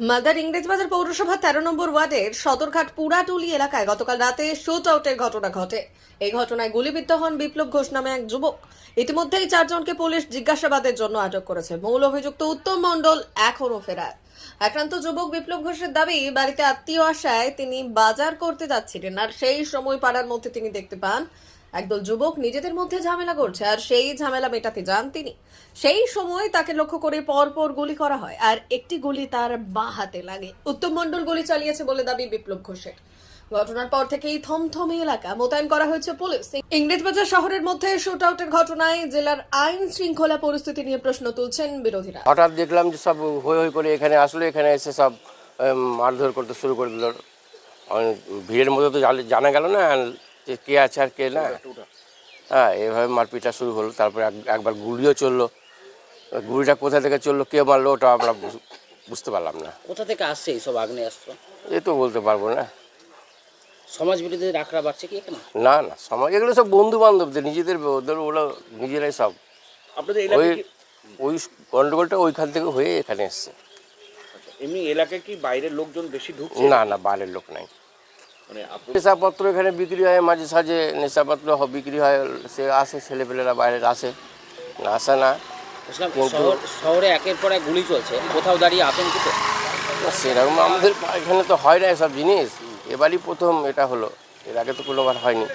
মালদার ইংরেজবাজার পৌরসভা ১৩ নম্বর ওয়ার্ডের সদরঘাট পুরাটুলি এলাকায় গতকাল রাতে শুট আউটের ঘটনা ঘটে। এই ঘটনায় গুলিবিদ্ধ হন বিপ্লব ঘোষ নামে এক যুবক। ইতিমধ্যেই 4 জনকে পুলিশ জিজ্ঞাসাবাদের জন্য আটক করেছে। মূল অভিযুক্ত উত্তম মণ্ডল এখনও ফেরার। আক্রান্ত যুবক বিপ্লব ঘোষের দাবি, বাড়িতে আত্মীয় আসায় তিনি বাজার করতে যাচ্ছিলেন, আর সেই সময় পাড়ার মধ্যে তিনি দেখতে পান একদল যুবক নিজেদের মধ্যে ঝামেলা করছে, আর সেই ঝামেলা মেটাতে যান তিনি। সেই সময় তাকে লক্ষ্য করে পরপর গুলি করা হয়, আর একটি গুলি তার বাঁ হাতে লাগে। উত্তম মণ্ডল গুলি চালিয়েছে বলে দাবি বিপ্লব ঘোষের। ঘটনার পর থেকেই থমথমে এলাকা, মোতায়েন করা হয়েছে পুলিশ। ইংরেজবাজার শহরের মধ্যে শুট আউটের ঘটনায় জেলার আইন শৃঙ্খলা পরিস্থিতি নিয়ে প্রশ্ন তুলছেন বিরোধীরা। হঠাৎ দেখলাম যে সব হই হই করে এখানে আসলে, এখানে এসে সব মারধর করতে শুরু করে দিল। ভিড়ের মধ্যে তো জানা গেল না যে কে আছে আর কে না। হ্যাঁ, এভাবে মারপিটটা শুরু হলো। তারপরে একবার গুলিও চললো। গুলিটা কোথা থেকে চললো, কে মারলো, ওটা আমরা বুঝতে পারলাম না। কোথা থেকে আসছে এইসব আগ্নেয়াস্ত্র? এ তো বলতে পারবো না। সমাজ বিরোধীদের আখড়া বাড়ছে কি এখানে? না না, সমাজ এগুলো সব বন্ধু বান্ধবদের, নিজেদের, ওদের ওরা নিজেরাই সব। আপনাদের ওই এলাকায় ওই গন্ডগোলটা ওইখান থেকে হয়ে এখানে এসছে। এমনি এলাকায় কি বাইরের লোকজন বেশি ঢুকছে? না না, বাইরের লোক নাই। মানে আপনি নেশাপত্র এখানে বিক্রি হয়, মাঝে সাঝে নেশাপত্র বিক্রি হয়, সে আসে, ছেলেপেলেরা বাইরের আসে, না আসে না। বুঝলাম, শহরে একের পর এক গুলি চলছে, কোথাও দাঁড়িয়ে আতঙ্কিত? না, সেরকম আমাদের এখানে তো হয় না এসব জিনিস, এবারই প্রথম এটা হলো, এর আগে তো কোনোবার হয়নি।